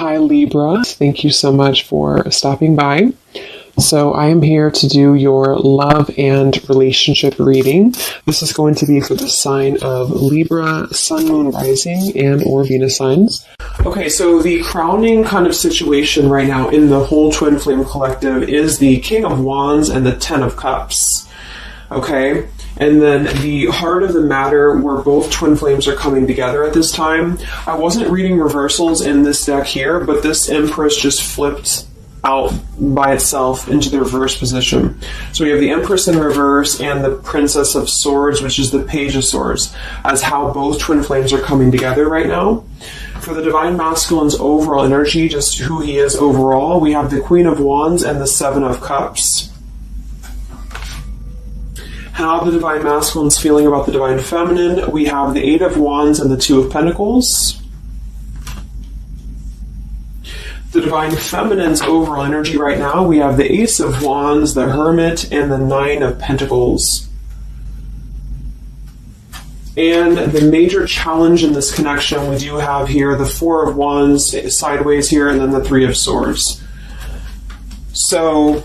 Hi Libra, thank you so much for stopping by. So I am here to do your love and relationship reading. This is going to be for the sign of Libra, Sun, Moon, Rising, and or Venus signs. Okay, so the crowning kind of situation right now in the whole Twin Flame Collective is the King of Wands and the Ten of Cups. Okay, and then the heart of the matter where both twin flames are coming together at this time. I wasn't reading reversals in this deck here, but this Empress just flipped out by itself into the reverse position. So we have the Empress in reverse and the Princess of Swords, which is the Page of Swords, as how both twin flames are coming together right now. For the Divine Masculine's overall energy, just who he is overall, we have the Queen of Wands and the Seven of Cups. How the Divine Masculine's feeling about the Divine Feminine, we have the Eight of Wands and the Two of Pentacles. The Divine Feminine's overall energy right now, we have the Ace of Wands, the Hermit, and the Nine of Pentacles. And the major challenge in this connection, we do have here the Four of Wands sideways here, and then the Three of Swords. So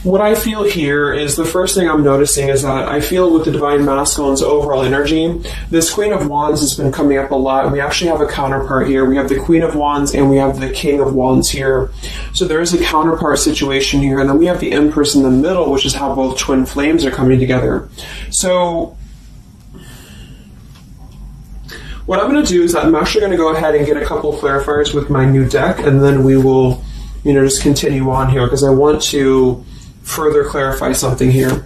what I feel here is the first thing I'm noticing is that I feel with the Divine Masculine's overall energy, this Queen of Wands has been coming up a lot, and we actually have a counterpart here. We have the Queen of Wands and we have the King of Wands here. So there is a counterpart situation here, and then we have the Empress in the middle, which is how both twin flames are coming together. So what I'm going to do is I'm actually going to go ahead and get a couple of clarifiers with my new deck, and then we will, just continue on here because I want to further clarify something here.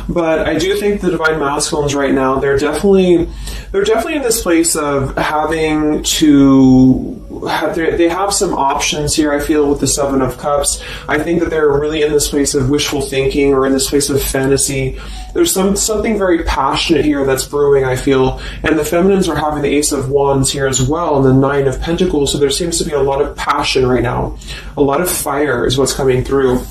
But I do think the Divine Masculines right now, they're definitely in this place of having to they have some options here. I feel with the Seven of Cups, I think that they're really in this place of wishful thinking or in this place of fantasy. There's something very passionate here that's brewing, I feel, and the Feminines are having the Ace of Wands here as well and the Nine of Pentacles, so there seems to be a lot of passion right now. A lot of fire is what's coming through.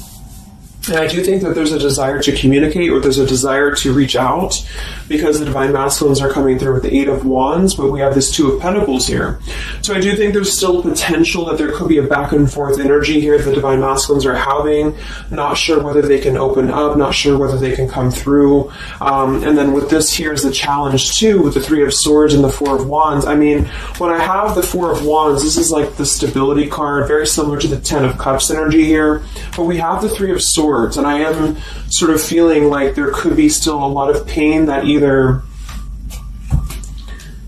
And I do think that there's a desire to communicate, or there's a desire to reach out, because the Divine Masculines are coming through with the Eight of Wands, but we have this Two of Pentacles here. So I do think there's still potential that there could be a back and forth energy here the Divine Masculines are having. Not sure whether they can open up, not sure whether they can come through. And then with this here is the challenge too, with the Three of Swords and the Four of Wands. I mean, when I have the Four of Wands, this is like the stability card, very similar to the Ten of Cups energy here. But we have the Three of Swords. And I am sort of feeling like there could be still a lot of pain that either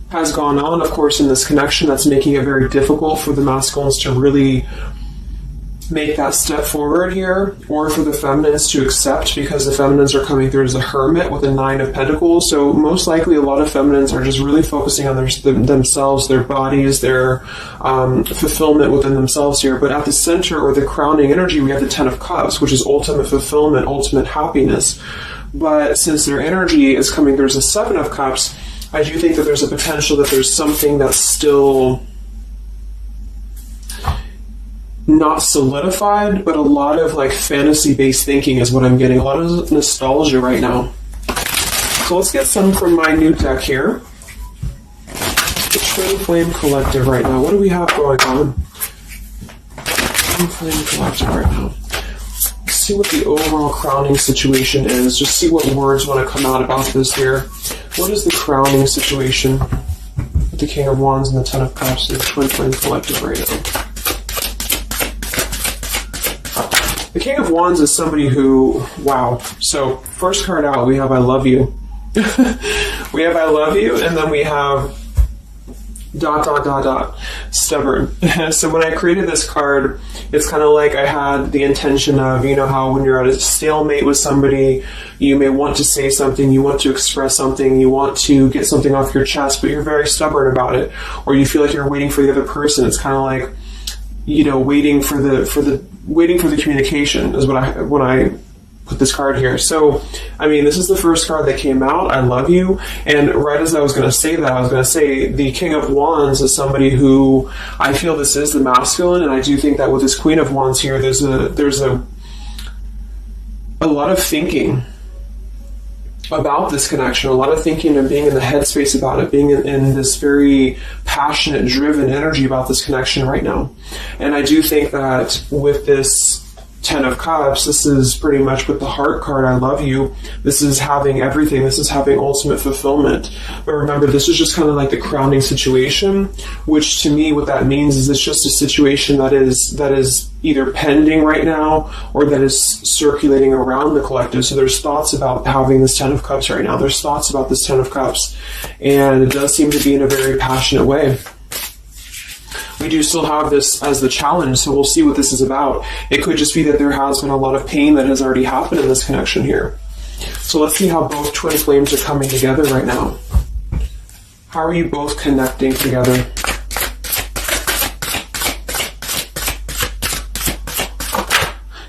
has gone on, of course, in this connection that's making it very difficult for the masculines to really make that step forward here, or for the feminines to accept, because the feminines are coming through as a Hermit with a Nine of Pentacles. So most likely a lot of feminines are just really focusing on themselves, their bodies, their fulfillment within themselves here. But at the center, or the crowning energy, we have the Ten of Cups, which is ultimate fulfillment, ultimate happiness. But since their energy is coming through as a Seven of Cups, I do think that there's a potential that there's something that's still not solidified, but a lot of like fantasy-based thinking is what I'm getting. A lot of nostalgia right now. So let's get some from my new deck here. The Twin Flame Collective right now. What do we have going on? Twin Flame Collective right now. Let's see what the overall crowning situation is. Just see what words want to come out about this here. What is the crowning situation with the King of Wands and the Ten of Cups and the Twin Flame Collective right now? The King of Wands is somebody who, wow. So first card out, we have I love you. We have I love you, and then we have ... stubborn. So when I created this card, it's kind of like I had the intention of, how when you're at a stalemate with somebody, you may want to say something, you want to express something, you want to get something off your chest, but you're very stubborn about it, or you feel like you're waiting for the other person. It's kind of like, waiting for the communication is when I put this card here. So, I mean, this is the first card that came out, I love you, and right as I was going to say that, I was going to say the King of Wands is somebody who, I feel this is the masculine, and I do think that with this Queen of Wands here, there's a lot of thinking about this connection, a lot of thinking and being in the headspace about it, being in this very passionate, driven energy about this connection right now. And I do think that with this Ten of Cups, this is pretty much with the heart card, I love you. This is having everything. This is having ultimate fulfillment. But remember, this is just kind of like the crowning situation, which to me, what that means is it's just a situation that is either pending right now or that is circulating around the collective. So there's thoughts about having this Ten of Cups right now. There's thoughts about this Ten of Cups. And it does seem to be in a very passionate way. We do still have this as the challenge, so we'll see what this is about. It could just be that there has been a lot of pain that has already happened in this connection here. So let's see how both twin flames are coming together right now. How are you both connecting together?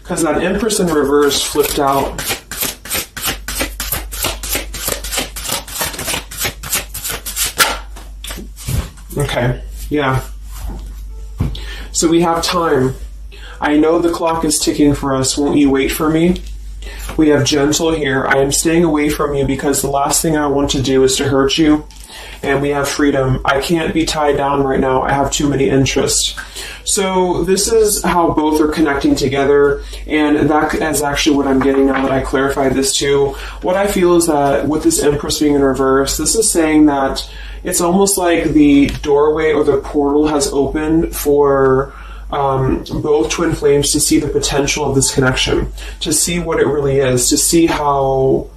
Because that Empress in reverse flipped out. Okay, yeah. So we have time. I know the clock is ticking for us. Won't you wait for me? We have gentle here. I am staying away from you because the last thing I want to do is to hurt you. And we have freedom. I can't be tied down right now. I have too many interests. So this is how both are connecting together. And that is actually what I'm getting now that I clarified this too. What I feel is that with this Empress being in reverse, this is saying that it's almost like the doorway or the portal has opened for both twin flames to see the potential of this connection, to see what it really is, to see how,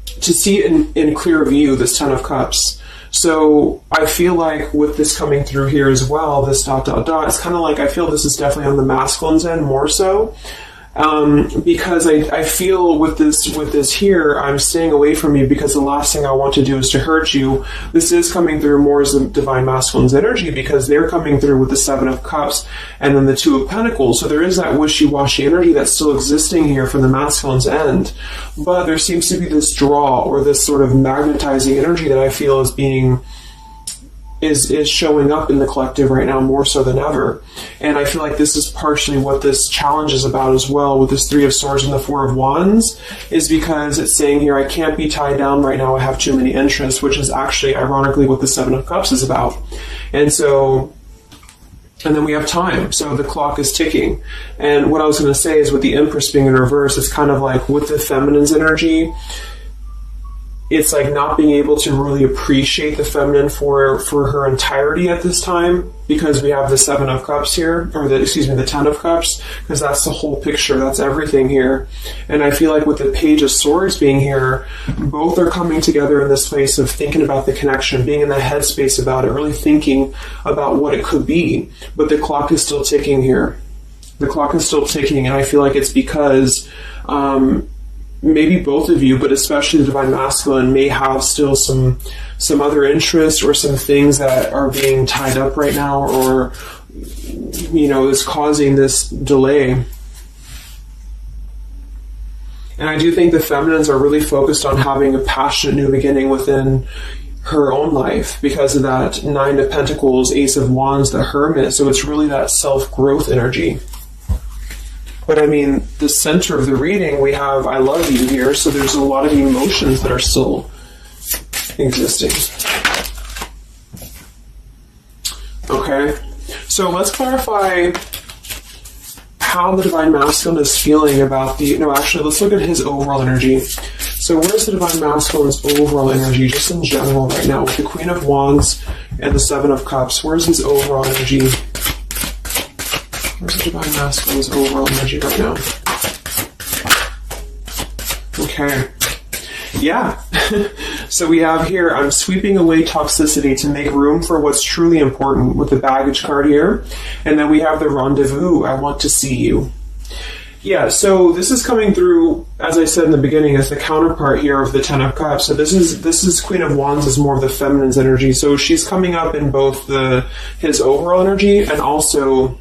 to see it in clear view, this Ten of Cups. So I feel like with this coming through here as well, this ... it's kind of like I feel this is definitely on the masculine's end more so. Because I feel with this here, I'm staying away from you because the last thing I want to do is to hurt you. This is coming through more as the divine masculine's energy because they're coming through with the Seven of Cups and then the Two of Pentacles. So there is that wishy-washy energy that's still existing here from the masculine's end. But there seems to be this draw or this sort of magnetizing energy that I feel is being is showing up in the collective right now more so than ever. And I feel like this is partially what this challenge is about as well with this Three of Swords and the Four of Wands, is because it's saying here, I can't be tied down right now, I have too many interests, which is actually ironically what the Seven of Cups is about. And so, and then we have time, so the clock is ticking. And what I was going to say is with the Empress being in reverse, it's kind of like with the feminine's energy, it's like not being able to really appreciate the feminine for her entirety at this time, because we have the Seven of Cups here, or the Ten of Cups, because that's the whole picture, that's everything here. And I feel like with the Page of Swords being here, both are coming together in this place of thinking about the connection, being in the headspace about it, really thinking about what it could be. But the clock is still ticking here. The clock is still ticking, and I feel like it's because maybe both of you, but especially the Divine Masculine, may have still some other interests or some things that are being tied up right now, or, you know, is causing this delay. And I do think the feminines are really focused on having a passionate new beginning within her own life because of that Nine of Pentacles, Ace of Wands, the Hermit. So it's really that self-growth energy. But I mean, the center of the reading, we have I love you here, so there's a lot of emotions that are still existing. Okay, so let's clarify how the Divine Masculine is feeling about let's look at his overall energy. So where's the Divine Masculine's overall energy, just in general right now, with the Queen of Wands and the Seven of Cups? Where's his overall energy? Where's the Divine Masculine's overall energy right now? Okay. Yeah. So we have here, I'm sweeping away toxicity to make room for what's truly important, with the Baggage card here. And then we have the Rendezvous, I want to see you. Yeah, so this is coming through, as I said in the beginning, as the counterpart here of the Ten of Cups. So this is Queen of Wands is more of the feminine's energy. So she's coming up in both his overall energy and also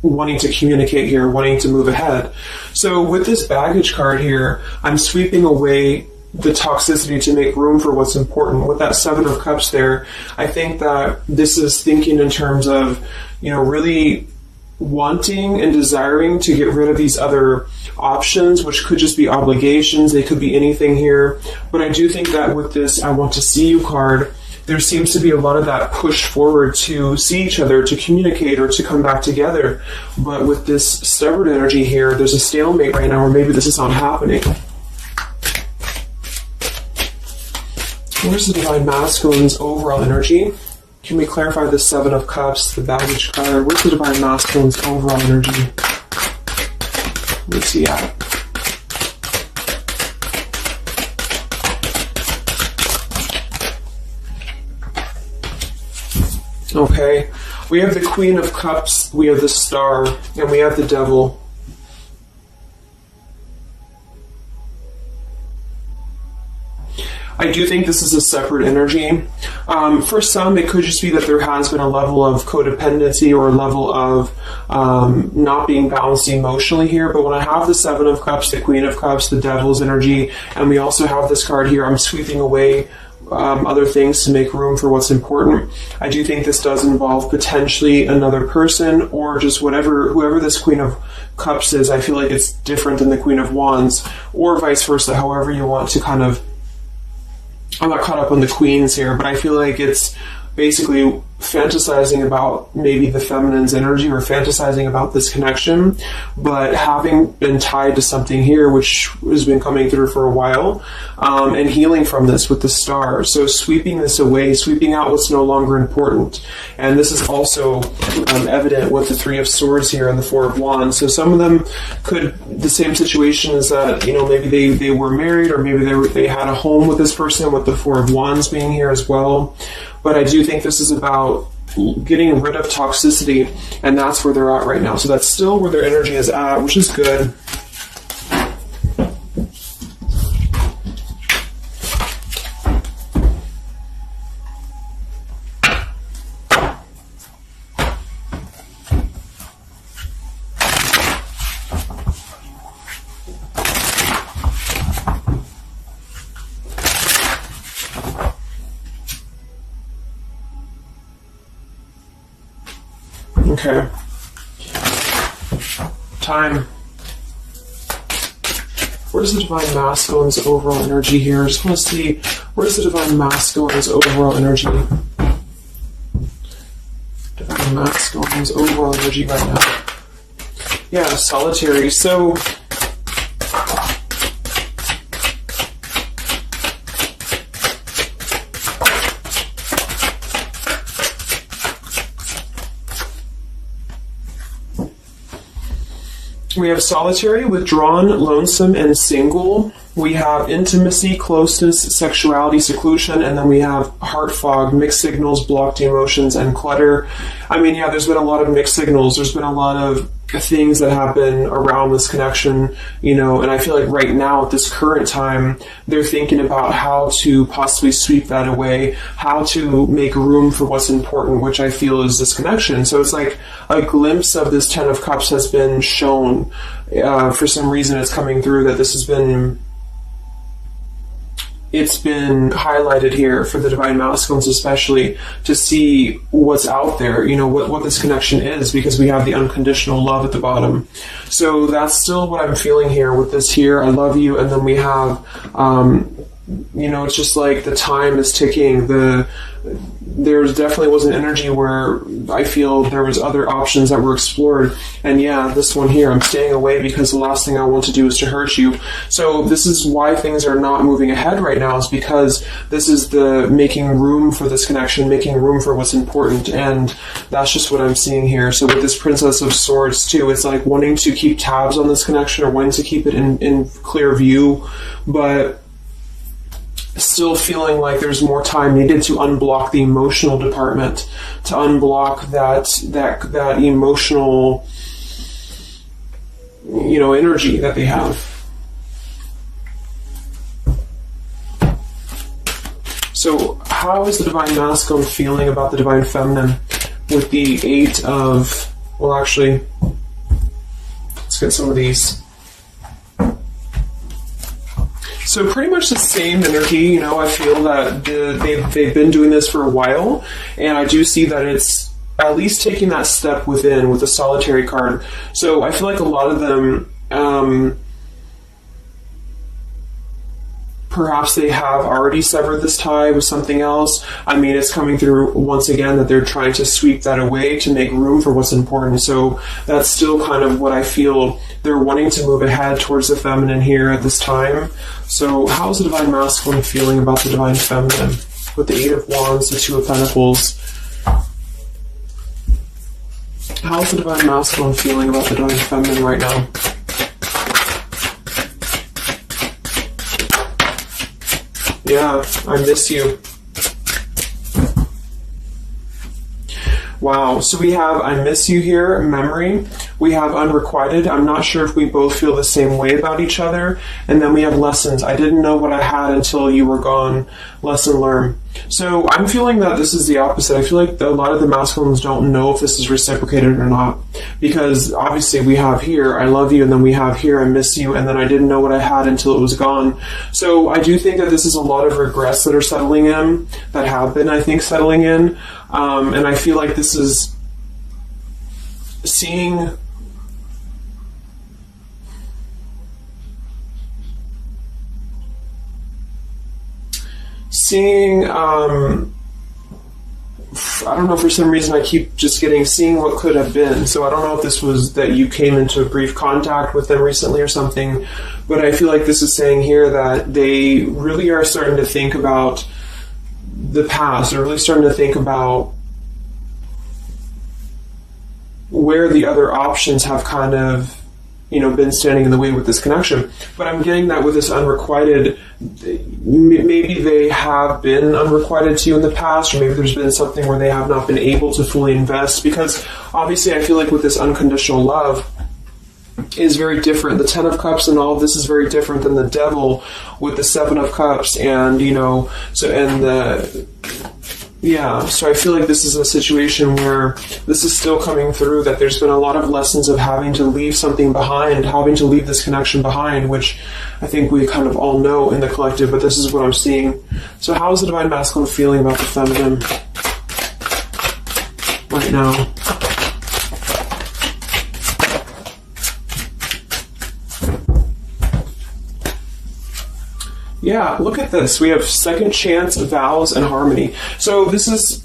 wanting to communicate here, wanting to move ahead. So with this Baggage card here, I'm sweeping away the toxicity to make room for what's important. With that Seven of Cups there, I think that this is thinking in terms of, really wanting and desiring to get rid of these other options, which could just be obligations. They could be anything here. But I do think that with this I want to see you card, there seems to be a lot of that push forward to see each other, to communicate, or to come back together. But with this stubborn energy here, there's a stalemate right now, or maybe this is not happening. Where's the Divine Masculine's overall energy? Can we clarify the Seven of Cups, the baggage card? Where's the Divine Masculine's overall energy? Where's he at? Okay, we have the Queen of Cups, we have the Star, and we have the Devil. I do think this is a separate energy. For some, it could just be that there has been a level of codependency or a level of not being balanced emotionally here. But when I have the Seven of Cups, the Queen of Cups, the Devil's energy, and we also have this card here, I'm sweeping away other things to make room for what's important. I do think this does involve potentially another person or just whoever this Queen of Cups is. I feel like it's different than the Queen of Wands, or vice versa, however you want to kind of. I'm not caught up on the queens here, but I feel like it's basically fantasizing about maybe the feminine's energy or fantasizing about this connection, but having been tied to something here, which has been coming through for a while, and healing from this with the Star. So sweeping this away, sweeping out what's no longer important. And this is also evident with the Three of Swords here and the Four of Wands. So some of them could, the same situation is that, you know, maybe they were married, or maybe they had a home with this person, with the Four of Wands being here as well. But I do think this is about getting rid of toxicity, and that's where they're at right now. So that's still where their energy is at, which is good. Okay. Time. Where's the Divine Masculine's overall energy here? I just want to see, where's the Divine Masculine's overall energy? Divine Masculine's overall energy right now. Yeah, solitary. So we have solitary, withdrawn, lonesome, and single. We have intimacy, closeness, sexuality, seclusion, and then we have heart fog, mixed signals, blocked emotions, and clutter. I mean, yeah, there's been a lot of mixed signals. There's been a lot of things that have been around this connection, you know, and I feel like right now at this current time, they're thinking about how to possibly sweep that away, how to make room for what's important, which I feel is this connection. So it's like a glimpse of this Ten of Cups has been shown. For some reason it's coming through that this has been, it's been highlighted here for the Divine Masculines especially, to see what's out there, you know, what this connection is, because we have the unconditional love at the bottom. So that's still what I'm feeling here with this here, I love you, and then we have, you know, it's just like the time is ticking. There definitely was an energy where I feel there was other options that were explored. And yeah, this one here, I'm staying away because the last thing I want to do is to hurt you. So this is why things are not moving ahead right now, is because this is the making room for this connection, making room for what's important. And that's just what I'm seeing here. So with this Princess of Swords too, it's like wanting to keep tabs on this connection, or wanting to keep it in clear view, but still feeling like there's more time needed to unblock the emotional department, to unblock that emotional, you know, energy that they have. So how is the Divine Masculine feeling about the Divine Feminine with the Eight of, well actually, let's get some of these. So pretty much the same energy, you know, I feel that they've been doing this for a while, and I do see that it's at least taking that step within with the Solitary card. So I feel like a lot of them, perhaps they have already severed this tie with something else. I mean, it's coming through once again that they're trying to sweep that away to make room for what's important. So that's still kind of what I feel. They're wanting to move ahead towards the feminine here at this time. So how's the Divine Masculine feeling about the Divine Feminine? With the Eight of Wands, the Two of Pentacles. How's the Divine Masculine feeling about the Divine Feminine right now? Yeah, I miss you. Wow, so we have I miss you here, memory. We have unrequited. I'm not sure if we both feel the same way about each other. And then we have lessons. I didn't know what I had until you were gone. Lesson learned. So I'm feeling that this is the opposite. I feel like a lot of the masculines don't know if this is reciprocated or not. Because obviously we have here, I love you, and then we have here, I miss you, and then I didn't know what I had until it was gone. So I do think that this is a lot of regrets that are settling in, that have been, I think, settling in. And I feel like this is seeing I don't know, for some reason I keep just seeing what could have been. So I don't know if this was that you came into brief contact with them recently or something, but I feel like this is saying here that they really are starting to think about the past. They're really starting to think about where the other options have kind of, been standing in the way with this connection. But I'm getting that with this unrequited, maybe they have been unrequited to you in the past, or maybe there's been something where they have not been able to fully invest, because obviously I feel like with this unconditional love is very different. The Ten of Cups and all of this is very different than the Devil with the Seven of Cups, and so I feel like this is a situation where this is still coming through, that there's been a lot of lessons of having to leave something behind, having to leave this connection behind, which I think we kind of all know in the collective, but this is what I'm seeing. So how is the Divine Masculine feeling about the feminine right now? Yeah, look at this. We have second chance, vows, and harmony. So this is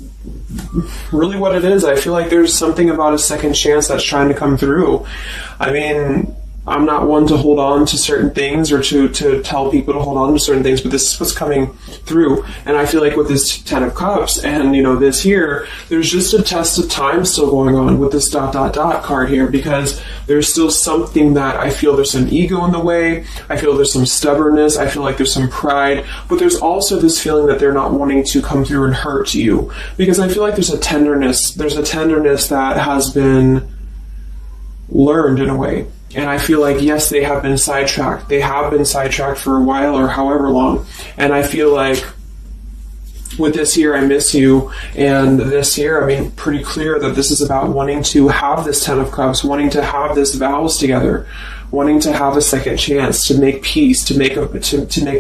really what it is. I feel like there's something about a second chance that's trying to come through. I mean, I'm not one to hold on to certain things or to tell people to hold on to certain things, but this is what's coming through. And I feel like with this Ten of Cups and, this here, there's just a test of time still going on with this ... card here, because there's still something that I feel there's some ego in the way. I feel there's some stubbornness. I feel like there's some pride, but there's also this feeling that they're not wanting to come through and hurt you, because I feel like there's a tenderness that has been learned in a way. And I feel like, yes, they have been sidetracked. They have been sidetracked for a while or however long. And I feel like with this here, I miss you, and this here, I mean, pretty clear that this is about wanting to have this Ten of Cups, wanting to have this vows together, wanting to have a second chance to make peace, to make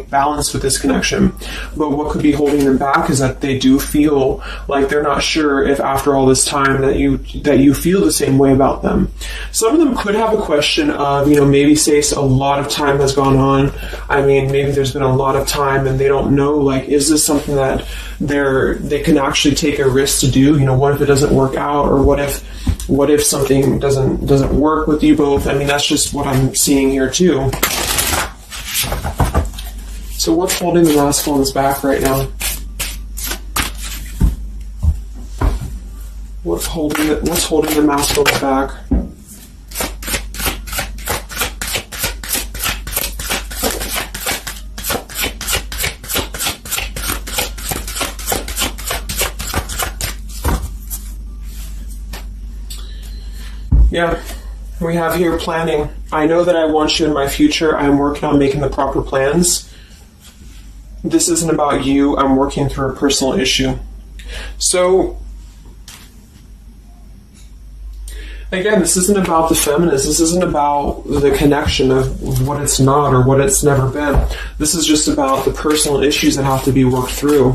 balance with this connection. But what could be holding them back is that they do feel like they're not sure if after all this time that you feel the same way about them. Some of them could have a question of, maybe say a lot of time has gone on. I mean, maybe there's been a lot of time and they don't know, like, is this something that they can actually take a risk to do? What if it doesn't work out, or what if something doesn't work with you both? I mean, that's just what I'm seeing here too. So what's holding the masculines back right now? What's holding the masculines back? Yeah, we have here planning. I know that I want you in my future. I'm working on making the proper plans. This isn't about you. I'm working through a personal issue. So, again, this isn't about the feminist. This isn't about the connection of what it's not or what it's never been. This is just about the personal issues that have to be worked through.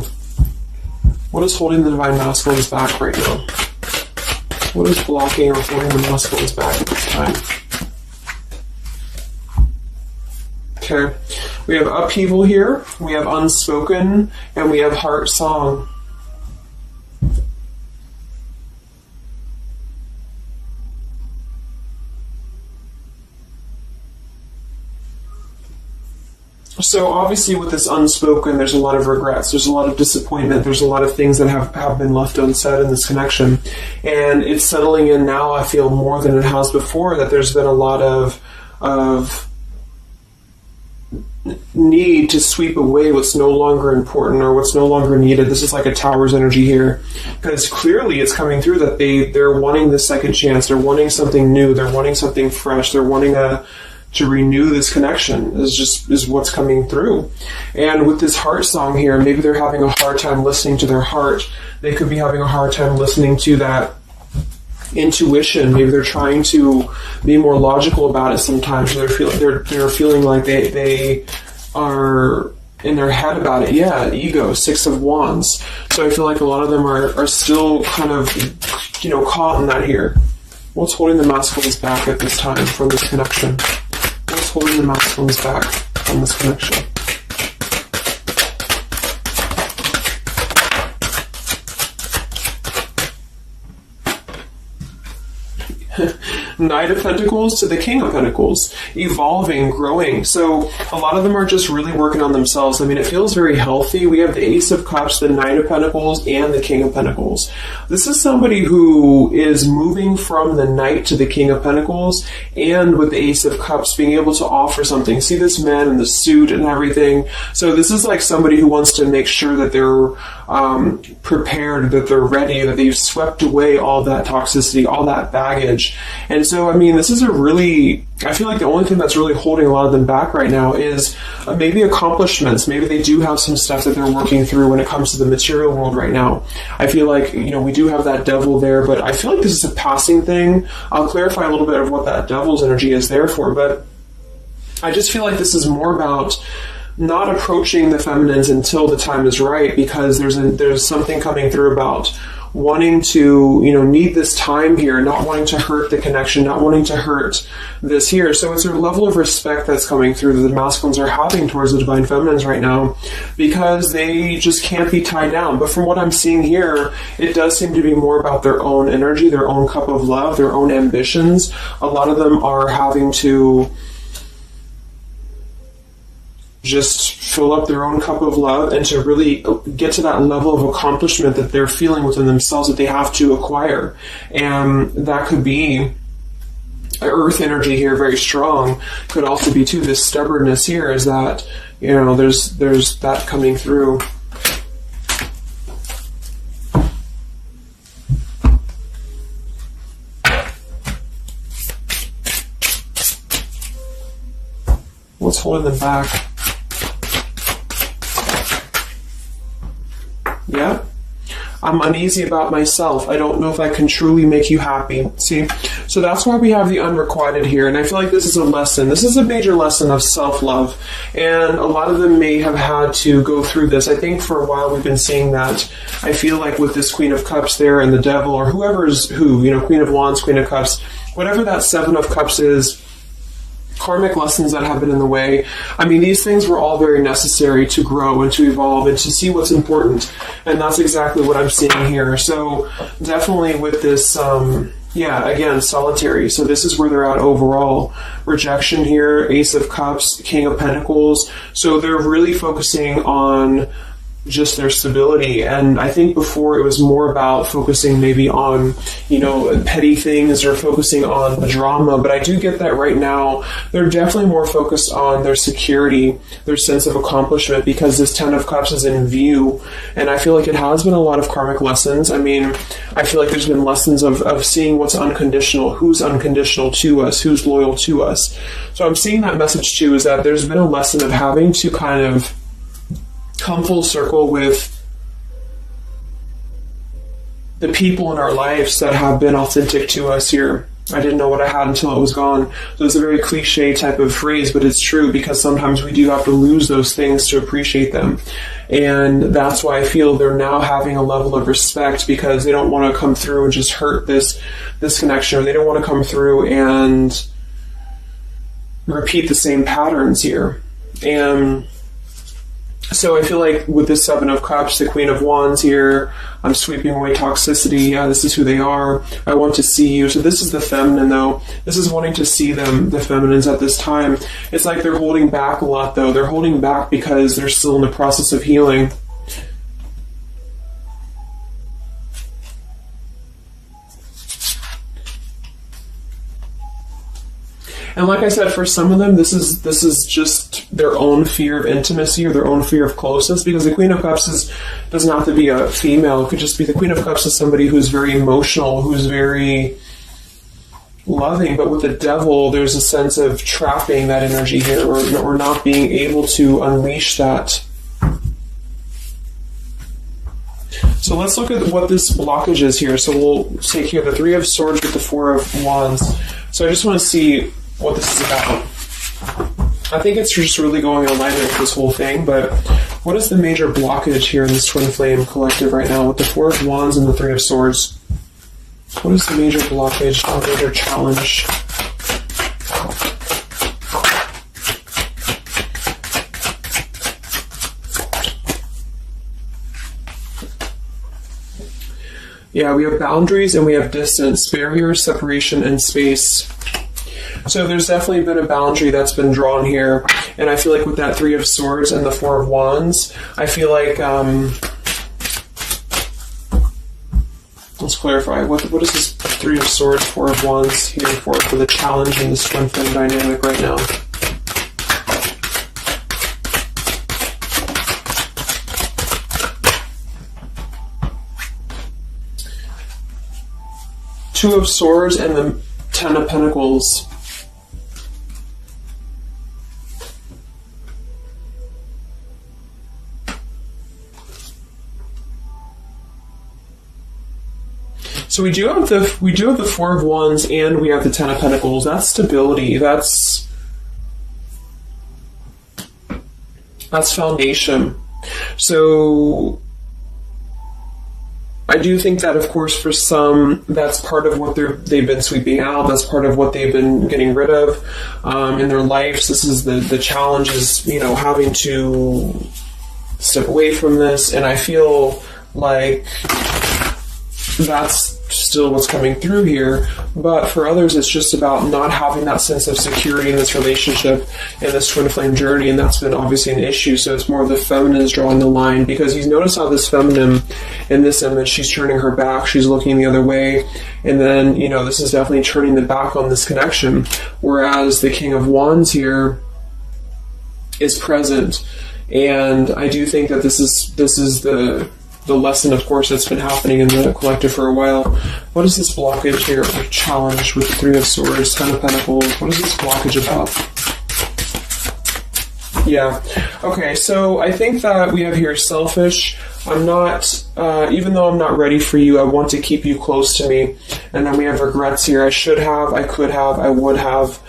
What is holding the Divine Masculines back right now? What is blocking or holding the masculines back at this time? Okay, we have upheaval here, we have unspoken, and we have heart song. So obviously with this unspoken, there's a lot of regrets, there's a lot of disappointment, there's a lot of things that have been left unsaid in this connection. And it's settling in now, I feel, more than it has before, that there's been a lot of need to sweep away what's no longer important or what's no longer needed. This is like a Tower's energy here, because clearly it's coming through that they're wanting the second chance, they're wanting something new, they're wanting something fresh, they're wanting to renew this connection is what's coming through. And with this heart song here, maybe they're having a hard time listening to their heart. They could be having a hard time listening to that intuition. Maybe they're trying to be more logical about it sometimes. They're feeling like they are in their head about it. Yeah, ego, 6 of Wands. So I feel like a lot of them are still kind of, caught in that here. What's holding the masculines back at this time from this connection? What's holding the masculines back from this connection? Knight of Pentacles to the King of Pentacles, evolving, growing. So a lot of them are just really working on themselves. I mean, it feels very healthy. We have the Ace of Cups, the Knight of Pentacles, and the King of Pentacles. This is somebody who is moving from the Knight to the King of Pentacles, and with the Ace of Cups being able to offer something. See this man in the suit and everything. So this is like somebody who wants to make sure that they're prepared, that they're ready, that they've swept away all that toxicity, all that baggage. And so, I mean, this is I feel like the only thing that's really holding a lot of them back right now is maybe accomplishments. Maybe they do have some stuff that they're working through when it comes to the material world right now. I feel like, we do have that devil there, but I feel like this is a passing thing. I'll clarify a little bit of what that devil's energy is there for, but I just feel like this is more about not approaching the feminines until the time is right, because there's something coming through about wanting to, need this time here, not wanting to hurt the connection, not wanting to hurt this here. So it's a level of respect that's coming through that the masculines are having towards the divine feminines right now, because they just can't be tied down. But from what I'm seeing here, it does seem to be more about their own energy, their own cup of love, their own ambitions. A lot of them are having to just fill up their own cup of love and to really get to that level of accomplishment that they're feeling within themselves that they have to acquire. And that could be earth energy here, very strong. Could also be too this stubbornness here, is that there's that coming through. What's holding them back? Yeah, I'm uneasy about myself. I don't know if I can truly make you happy. See, so that's why we have the unrequited here. And I feel like this is a lesson. This is a major lesson of self-love. And a lot of them may have had to go through this. I think for a while we've been seeing that. I feel like with this Queen of Cups there and the Devil, or whoever's who, Queen of Wands, Queen of Cups, whatever that Seven of Cups is, karmic lessons that have been in the way. I mean, these things were all very necessary to grow and to evolve and to see what's important. And that's exactly what I'm seeing here. So definitely with this, again, solitary. So this is where they're at overall. Rejection here, Ace of Cups, King of Pentacles. So they're really focusing on just their stability. And I think before it was more about focusing maybe on, petty things or focusing on the drama. But I do get that right now they're definitely more focused on their security, their sense of accomplishment, because this Ten of Cups is in view. And I feel like it has been a lot of karmic lessons. I mean, I feel like there's been lessons of seeing what's unconditional, who's unconditional to us, who's loyal to us. So I'm seeing that message too, is that there's been a lesson of having to kind of come full circle with the people in our lives that have been authentic to us here. I didn't know what I had until it was gone. So it's a very cliche type of phrase, but it's true because sometimes we do have to lose those things to appreciate them. And that's why I feel they're now having a level of respect, because they don't want to come through and just hurt this connection, or they don't want to come through and repeat the same patterns here. And so I feel like with this Seven of Cups, the Queen of Wands here, I'm sweeping away toxicity. Yeah, this is who they are. I want to see you. So this is the feminine, though. This is wanting to see them, the feminines at this time. It's like they're holding back a lot, though. They're holding back because they're still in the process of healing. And like I said, for some of them, this is just their own fear of intimacy or their own fear of closeness, because the Queen of Cups doesn't have to be a female. It could just be the Queen of Cups is somebody who's very emotional, who's very loving. But with the Devil, there's a sense of trapping that energy here, or not being able to unleash that. So let's look at what this blockage is here. So we'll take here the Three of Swords with the Four of Wands. So I just want to see what this is about. I think it's just really going in alignment with this whole thing, but what is the major blockage here in this Twin Flame collective right now with the Four of Wands and the Three of Swords? What is the major blockage, or major challenge? Yeah, we have boundaries and we have distance, barriers, separation, and space. So there's definitely been a boundary that's been drawn here. And I feel like with that Three of Swords and the Four of Wands, I feel like, let's clarify, what is this Three of Swords, Four of Wands here for the challenge in this Twin Flame dynamic right now? Two of Swords and the Ten of Pentacles. So we do have the Four of Wands and we have the Ten of Pentacles. That's stability. That's foundation. So I do think that, of course, for some, that's part of what they've been sweeping out. That's part of what they've been getting rid of in their lives. This is the challenge is, having to step away from this. And I feel like that's still what's coming through here. But for others, it's just about not having that sense of security in this relationship, in this Twin Flame journey, and that's been obviously an issue. So it's more of the feminine is drawing the line, because you notice how this feminine in this image, she's turning her back, she's looking the other way, and then, this is definitely turning the back on this connection, whereas the King of Wands here is present. And I do think that this is the lesson, of course, that's been happening in the collective for a while. What is this blockage here, or challenge with the Three of Swords, Ten of Pentacles? What is this blockage about? Yeah. Okay, so I think that we have here selfish. I'm not, even though I'm not ready for you, I want to keep you close to me. And then we have regrets here. I should have, I could have, I would have.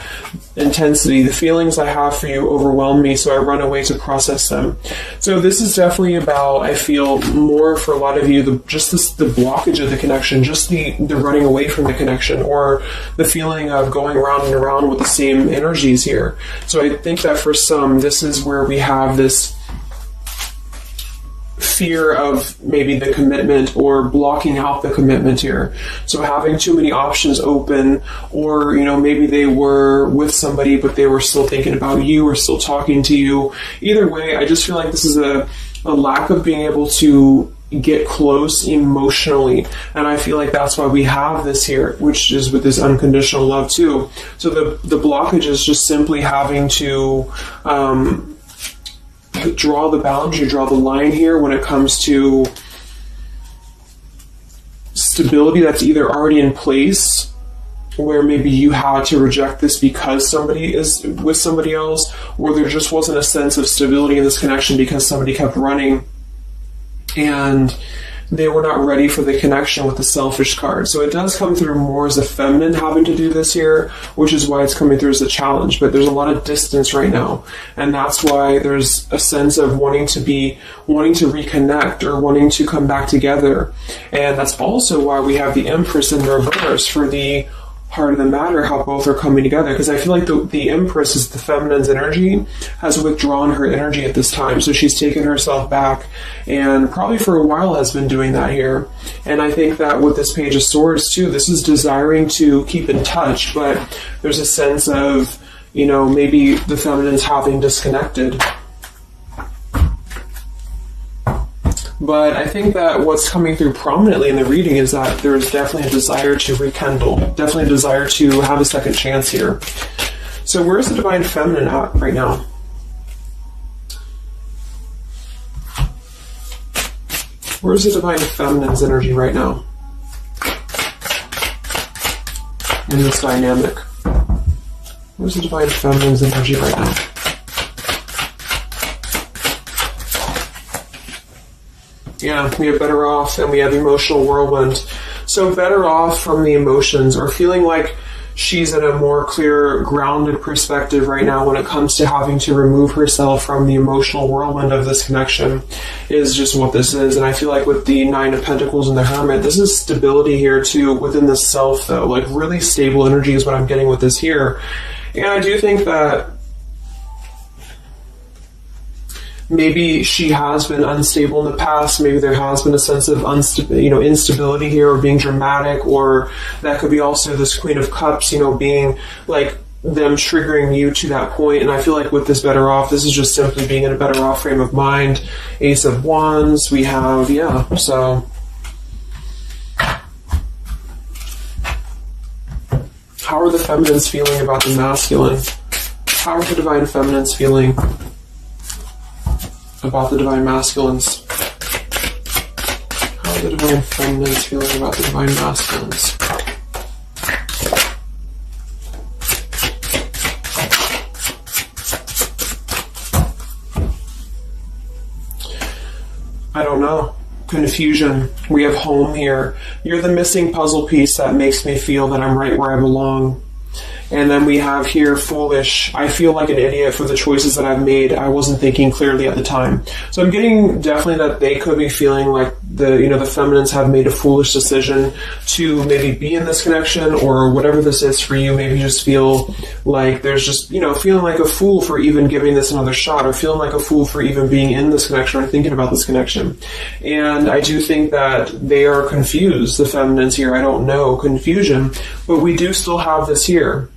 Intensity. The feelings I have for you overwhelm me, so I run away to process them. So this is definitely about, I feel, more for a lot of you, the blockage of the connection, just the running away from the connection, or the feeling of going around and around with the same energies here. So I think that for some, this is where we have this fear of maybe the commitment, or blocking out the commitment here. So having too many options open, or maybe they were with somebody but they were still thinking about you or still talking to you. Either way, I just feel like this is a lack of being able to get close emotionally, and I feel like that's why we have this here, which is with this unconditional love too. So the blockage is just simply having to draw the boundary, draw the line here when it comes to stability that's either already in place, where maybe you had to reject this because somebody is with somebody else, or there just wasn't a sense of stability in this connection because somebody kept running. And they were not ready for the connection with the selfish card. So it does come through more as a feminine having to do this here, which is why it's coming through as a challenge. But there's a lot of distance right now. And that's why there's a sense of wanting to reconnect or wanting to come back together. And that's also why we have the Empress in reverse for the heart of the matter, how both are coming together. Because I feel like the Empress is the feminine's energy, has withdrawn her energy at this time. So she's taken herself back and probably for a while has been doing that here. And I think that with this Page of Swords too, this is desiring to keep in touch, but there's a sense of, maybe the feminine's having disconnected. But I think that what's coming through prominently in the reading is that there's definitely a desire to rekindle, definitely a desire to have a second chance here. So where's the Divine Feminine at right now? Where's the Divine Feminine's energy right now in this dynamic? Where's the Divine Feminine's energy right now? Yeah, we have Better Off and we have Emotional Whirlwind. So better off from the emotions, or feeling like she's in a more clear, grounded perspective right now when it comes to having to remove herself from the emotional whirlwind of this connection, is just what this is. And I feel like with the Nine of Pentacles and the Hermit, this is stability here too within the self though. Like really stable energy is what I'm getting with this here. And I do think that maybe she has been unstable in the past. Maybe there has been a sense of instability here, or being dramatic, or that could be also this Queen of Cups, being like them triggering you to that point. And I feel like with this Better Off, this is just simply being in a better off frame of mind. Ace of Wands, we have, so how are the feminines feeling about the masculine? How are the Divine Feminines feeling about the Divine Masculines? How are the Divine Feminines feeling about the Divine Masculines? I don't know. Confusion. We have home here. You're the missing puzzle piece that makes me feel that I'm right where I belong. And then we have here foolish. I feel like an idiot for the choices that I've made. I wasn't thinking clearly at the time. So I'm getting definitely that they could be feeling like the feminines have made a foolish decision to maybe be in this connection, or whatever this is for you. Maybe just feel like there's just, feeling like a fool for even giving this another shot, or feeling like a fool for even being in this connection or thinking about this connection. And I do think that they are confused, the feminines here. I don't know, confusion, but we do still have this here.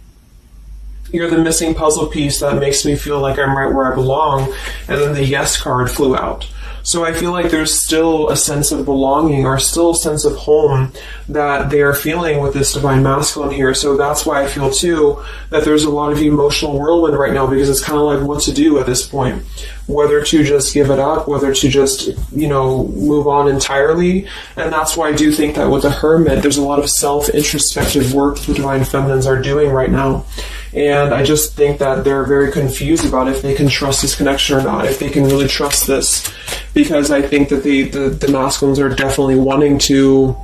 You're the missing puzzle piece that makes me feel like I'm right where I belong. And then the Yes card flew out. So I feel like there's still a sense of belonging, or still a sense of home that they are feeling with this Divine Masculine here. So that's why I feel too that there's a lot of emotional whirlwind right now, because it's kind of like what to do at this point. Whether to just give it up, whether to just, move on entirely. And that's why I do think that with the Hermit, there's a lot of self-introspective work the Divine Feminines are doing right now. And I just think that they're very confused about if they can trust this connection or not, if they can really trust this. Because I think that the masculines are definitely wanting to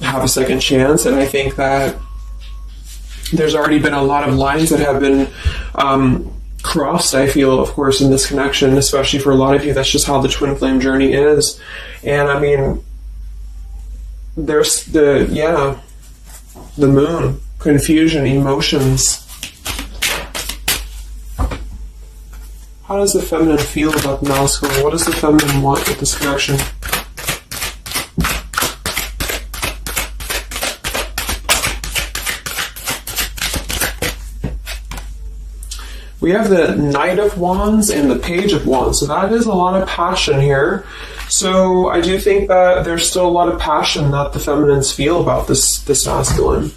have a second chance. And I think that there's already been a lot of lines that have been crossed, I feel, of course, in this connection, especially for a lot of you. That's just how the twin flame journey is. And I mean, there's the moon. Confusion, emotions. How does the feminine feel about the masculine? What does the feminine want with this connection? We have the Knight of Wands and the Page of Wands. So that is a lot of passion here. So I do think that there's still a lot of passion that the feminines feel about this masculine.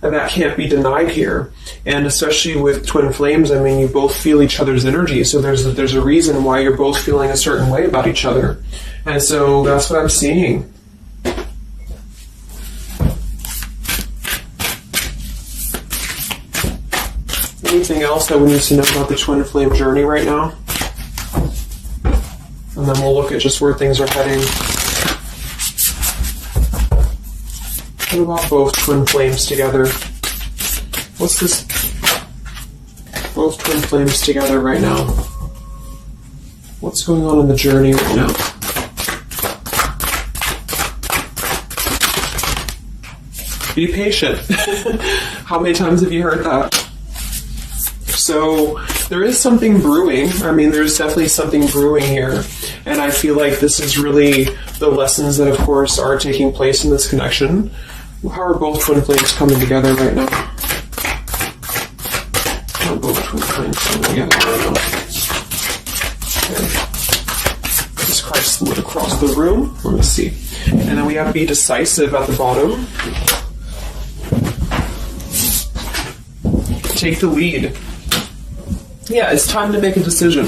And that can't be denied here. And especially with twin flames, I mean, you both feel each other's energy. So there's a reason why you're both feeling a certain way about each other. And so that's what I'm seeing. Anything else that we need to know about the twin flame journey right now? And then we'll look at just where things are heading. What about both twin flames together? What's this? Both twin flames together right now. What's going on in the journey right now? Be patient. How many times have you heard that? So there is something brewing. I mean, there's definitely something brewing here. And I feel like this is really the lessons that, of course, are taking place in this connection. How are both twin flames coming together right now? How are both twin flames coming together right now? Okay. Jesus Christ slid across the room. Let me see. And then we have be decisive at the bottom. Take the lead. Yeah, it's time to make a decision.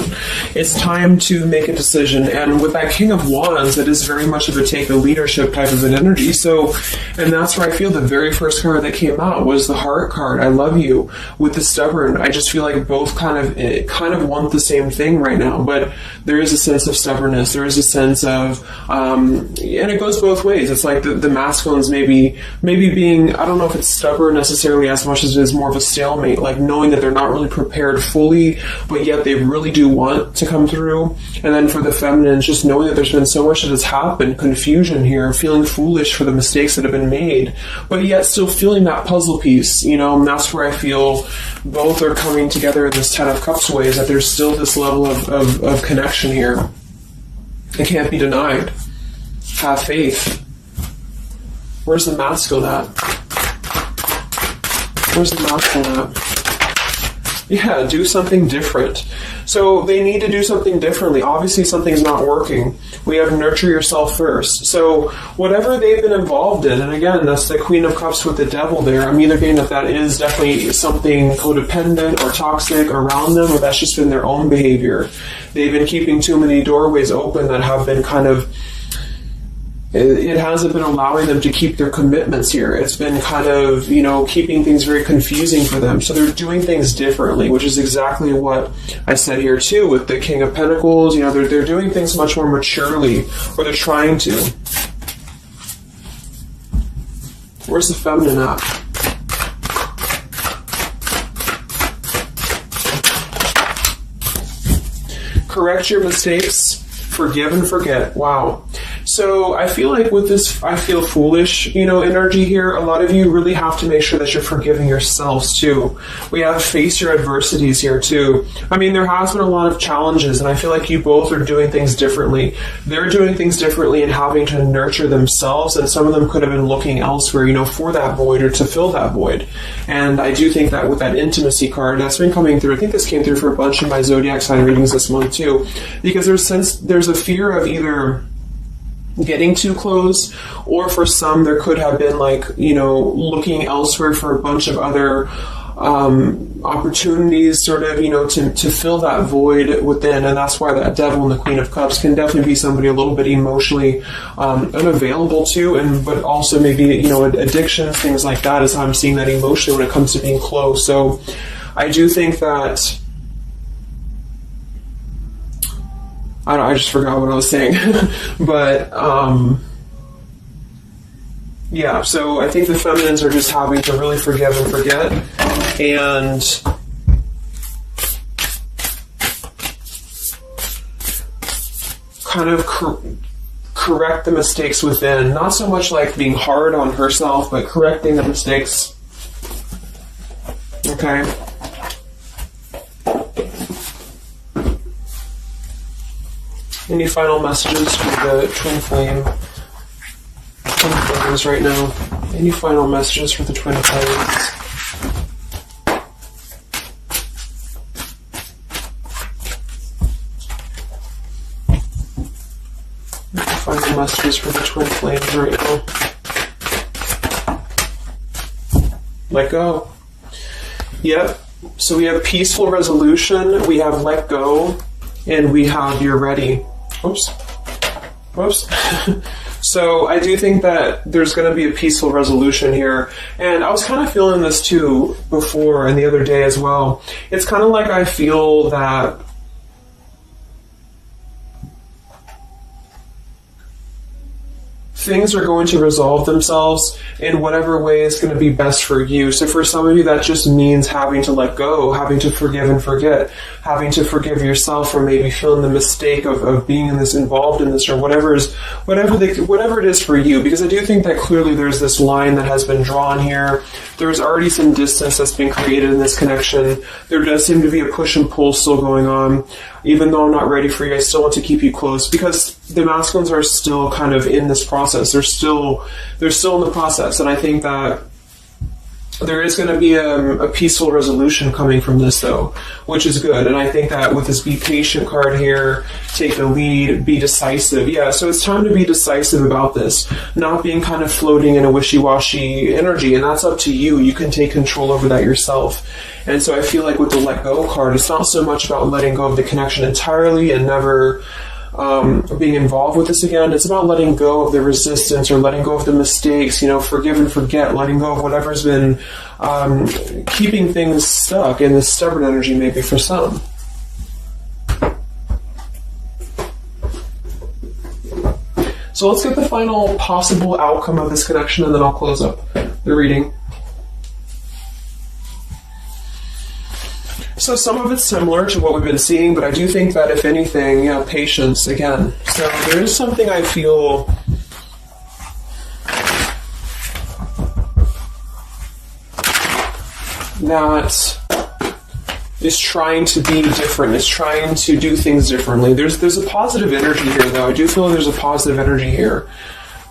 It's time to make a decision. And with that King of Wands, it is very much of a take the leadership type of an energy. So, and that's where I feel the very first card that came out was the Heart card. I love you. With the Stubborn, I just feel like both kind of want the same thing right now. But there is a sense of stubbornness. There is a sense of, and it goes both ways. It's like the masculines maybe being, I don't know if it's stubborn necessarily as much as it is more of a stalemate, like knowing that they're not really prepared fully, but yet they really do want to come through. And then for the feminines, just knowing that there's been so much that has happened, confusion here, feeling foolish for the mistakes that have been made, but yet still feeling that puzzle piece, you know. And that's where I feel both are coming together in this Ten of Cups way, is that there's still this level of connection here. It can't be denied. Have faith. Where's the masculine at? Where's the masculine at? Yeah, do something different. So they need to do something differently. Obviously, something's not working. We have nurture yourself first. So whatever they've been involved in, and again, that's the Queen of Cups with the Devil there. I'm either getting that is definitely something codependent or toxic around them, or that's just been their own behavior. They've been keeping too many doorways open that have been kind of, it hasn't been allowing them to keep their commitments here. It's been kind of, you know, keeping things very confusing for them. So they're doing things differently, which is exactly what I said here too with the King of Pentacles. You know, they're doing things much more maturely, or they're trying to. Where's the feminine at? Correct your mistakes, forgive and forget. Wow. So I feel like with this I feel foolish, you know, energy here, a lot of you really have to make sure that you're forgiving yourselves too. We have face your adversities here too. I mean, there has been a lot of challenges, and I feel like you both are doing things differently. They're doing things differently and having to nurture themselves, and some of them could have been looking elsewhere, you know, for that void or to fill that void. And I do think that with that intimacy card that's been coming through, I think this came through for a bunch of my zodiac sign readings this month too, because there's a fear of either getting too close, or for some there could have been like, you know, looking elsewhere for a bunch of other opportunities, sort of, you know, to fill that void within. And that's why that Devil and the Queen of Cups can definitely be somebody a little bit emotionally unavailable to, and but also maybe, you know, addictions, things like that is how I'm seeing that emotionally when it comes to being close. So I do think that I just forgot what I was saying. But, yeah, so I think the feminines are just having to really forgive and forget. And kind of correct the mistakes within. Not so much like being hard on herself, but correcting the mistakes. Okay? Any final messages for the twin flames right now? Any final messages for the twin flames? Any final messages for the twin flames right now? Let go. Yep. So we have peaceful resolution, we have let go, and we have you're ready. Oops. So I do think that there's going to be a peaceful resolution here. And I was kind of feeling this too before and the other day as well. It's kind of like I feel that things are going to resolve themselves in whatever way is going to be best for you. So for some of you, that just means having to let go, having to forgive and forget, having to forgive yourself for maybe feeling the mistake of being in this, involved in this, or whatever it is for you. Because I do think that clearly there's this line that has been drawn here. There's already some distance that's been created in this connection. There does seem to be a push and pull still going on. Even though I'm not ready for you, I still want to keep you close, because the masculines are still kind of in this process. They're still in the process, and I think that there is going to be a peaceful resolution coming from this, though, which is good. And I think that with this be patient card here, take the lead, be decisive. Yeah, so it's time to be decisive about this, not being kind of floating in a wishy-washy energy. And that's up to you. You can take control over that yourself. And so I feel like with the let go card, it's not so much about letting go of the connection entirely and never being involved with this again. It's about letting go of the resistance or letting go of the mistakes, forgive and forget, letting go of whatever's been keeping things stuck in this stubborn energy, maybe for some. So let's get the final possible outcome of this connection, and then I'll close up the reading. So some of it's similar to what we've been seeing, but I do think that if anything, patience again. So there is something I feel that is trying to be different, is trying to do things differently. There's a positive energy here, though. I do feel there's a positive energy here.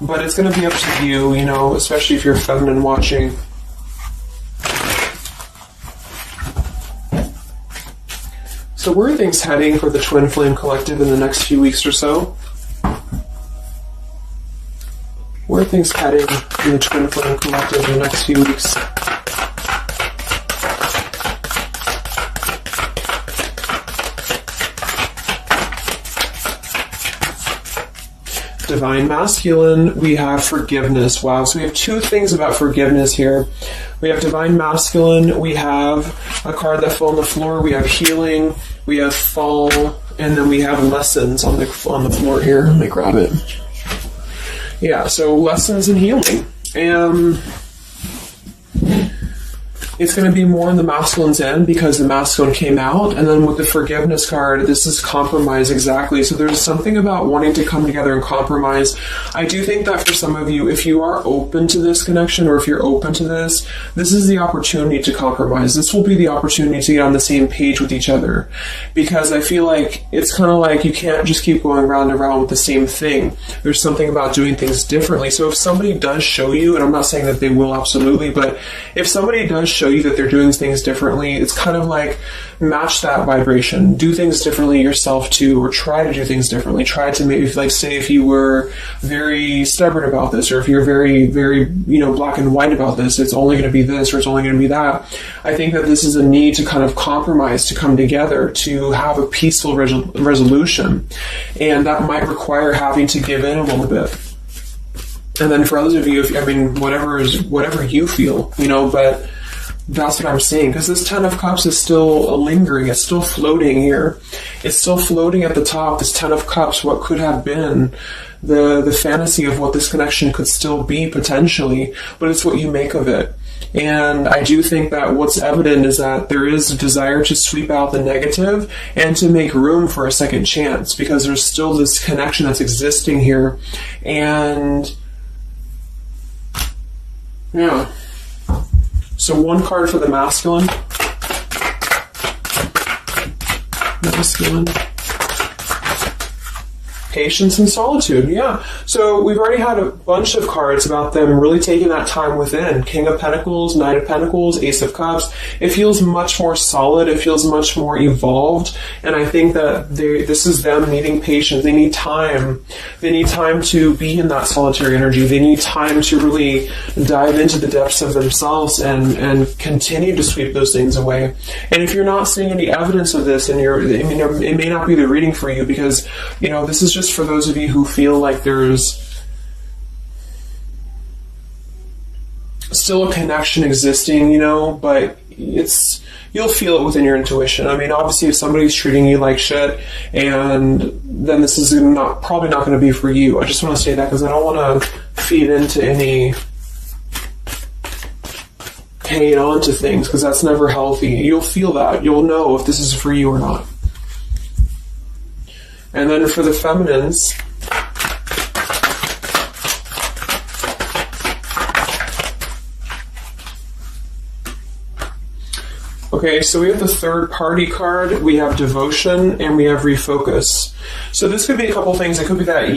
But it's going to be up to you, especially if you're feminine watching. So where are things heading for the Twin Flame Collective in the next few weeks or so? Where are things heading in the Twin Flame Collective in the next few weeks? Divine Masculine, we have forgiveness. Wow, so we have two things about forgiveness here. We have Divine Masculine, we have a card that fell on the floor, we have healing, we have fall, and then we have lessons on the floor here. Let me grab it. Yeah, so lessons and healing. It's going to be more on the masculine's end because the masculine came out. And then with the forgiveness card, this is compromise exactly. So there's something about wanting to come together and compromise. I do think that for some of you, if you are open to this connection or if you're open to this is the opportunity to compromise. This will be the opportunity to get on the same page with each other. Because I feel like it's kind of like you can't just keep going round and round with the same thing. There's something about doing things differently. So if somebody does show you, and I'm not saying that they will absolutely, but if somebody does show you that they're doing things differently, it's kind of like match that vibration. Do things differently yourself too, or try to do things differently. Try to maybe, like, say if you were very stubborn about this, or if you're very, very, black and white about this, it's only going to be this or it's only going to be that. I think that this is a need to kind of compromise, to come together, to have a peaceful resolution. And that might require having to give in a little bit. And then for others of you, whatever you feel, but that's what I'm seeing, because this Ten of Cups is still lingering. It's still floating here. It's still floating at the top. This Ten of Cups, what could have been the fantasy of what this connection could still be potentially, but it's what you make of it. And I do think that what's evident is that there is a desire to sweep out the negative and to make room for a second chance, because there's still this connection that's existing here. And yeah. So one card for the masculine. Masculine. Patience and solitude, yeah. So we've already had a bunch of cards about them really taking that time within. King of Pentacles, Knight of Pentacles, Ace of Cups. It feels much more solid. It feels much more evolved. And I think that this is them needing patience. They need time. They need time to be in that solitary energy. They need time to really dive into the depths of themselves and continue to sweep those things away. And if you're not seeing any evidence of this, and it may not be the reading for you, because, this is just for those of you who feel like there's still a connection existing, but you'll feel it within your intuition. I mean, obviously, if somebody's treating you like shit, and then this is probably not going to be for you. I just want to say that because I don't want to feed into any hanging on to things, because that's never healthy. You'll feel that. You'll know if this is for you or not. And then for the feminines, okay, so we have the third party card, we have devotion, and we have refocus. So this could be a couple things. It could be that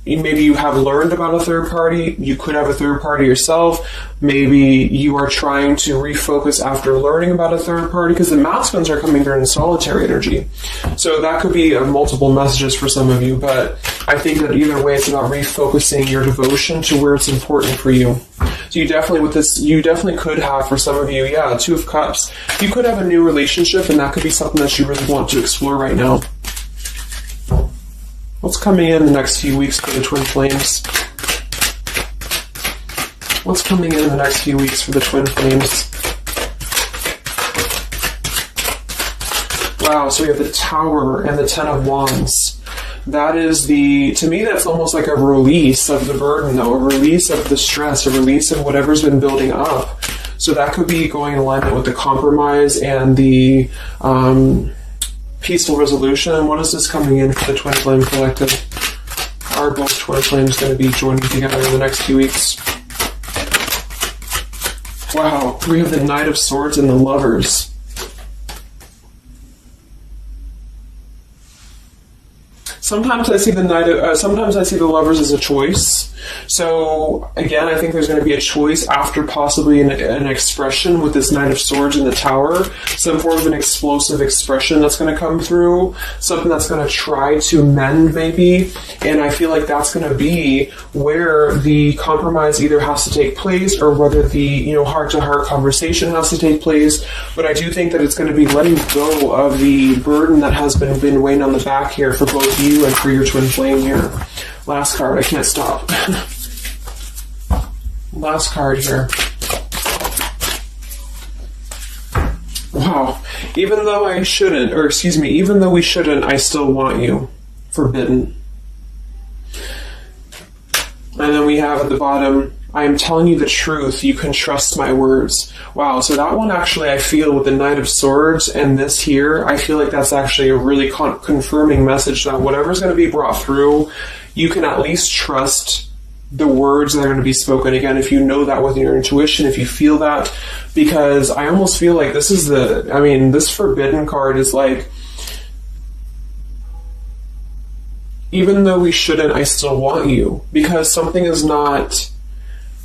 maybe you have learned about a third party. You could have a third party yourself. Maybe you are trying to refocus after learning about a third party, because the masculines are coming through in solitary energy. So that could be multiple messages for some of you, but I think that either way, it's about refocusing your devotion to where it's important for you. So you definitely could have, for some of you, Two of Cups. You could have a new relationship, and that could be something that you really want to explore right now. What's coming in the next few weeks for the twin flames? What's coming in the next few weeks for the twin flames? Wow, so we have the Tower and the Ten of Wands. That is to me, that's almost like a release of the burden, though, a release of the stress, a release of whatever's been building up. So that could be going in alignment with the compromise and the peaceful resolution. What is this coming in for the Twin Flame Collective? Are both Twin Flames going to be joining together in the next few weeks? Wow, we have the Knight of Swords and the Lovers. Sometimes I see the Lovers as a choice. So again, I think there's going to be a choice after possibly an expression with this Knight of Swords in the Tower, some form of an explosive expression that's going to come through, something that's going to try to mend maybe, and I feel like that's going to be where the compromise either has to take place or whether the heart-to-heart conversation has to take place. But I do think that it's going to be letting go of the burden that has been weighing on the back here for both you and for your twin flame here. Last card, I can't stop. Last card here. Wow. Even though we shouldn't, I still want you. Forbidden. And then we have at the bottom, I am telling you the truth, you can trust my words. Wow, so that one actually, I feel with the Knight of Swords and this here, I feel like that's actually a really confirming message that whatever's going to be brought through, you can at least trust the words that are going to be spoken. Again, if you know that with your intuition, if you feel that, because I almost feel like this Forbidden card is like, even though we shouldn't, I still want you, because something is not...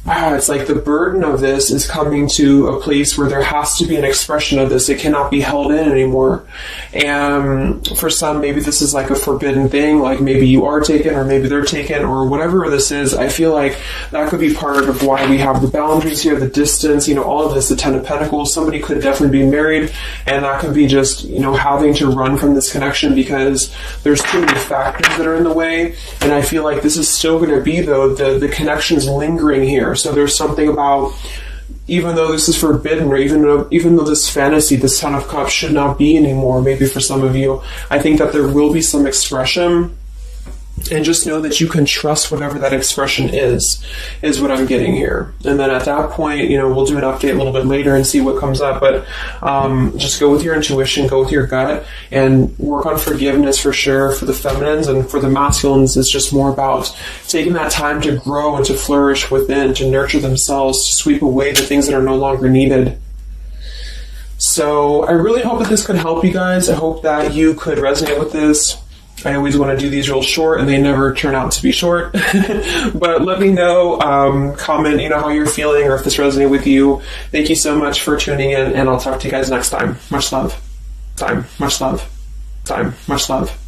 it's like the burden of this is coming to a place where there has to be an expression of this. It cannot be held in anymore. And for some, maybe this is like a forbidden thing, like maybe you are taken or maybe they're taken or whatever this is. I feel like that could be part of why we have the boundaries here, the distance, all of this, the Ten of Pentacles. Somebody could definitely be married, and that could be just, having to run from this connection because there's too many factors that are in the way. And I feel like this is still going to be, though, the connection's lingering here. So there's something about, even though this is forbidden, or even though this fantasy, this Ten of Cups should not be anymore, maybe for some of you, I think that there will be some expression, and just know that you can trust whatever that expression is what I'm getting here. And then at that point, we'll do an update a little bit later and see what comes up, but just go with your intuition, go with your gut, and work on forgiveness for sure for the feminines. And for the masculines, it's just more about taking that time to grow and to flourish within, to nurture themselves, to sweep away the things that are no longer needed. So I really hope that this could help you guys. I hope that you could resonate with this. I always want to do these real short, and they never turn out to be short. But let me know, comment, how you're feeling, or if this resonated with you. Thank you so much for tuning in, and I'll talk to you guys next time. Much love. Much love. Much love.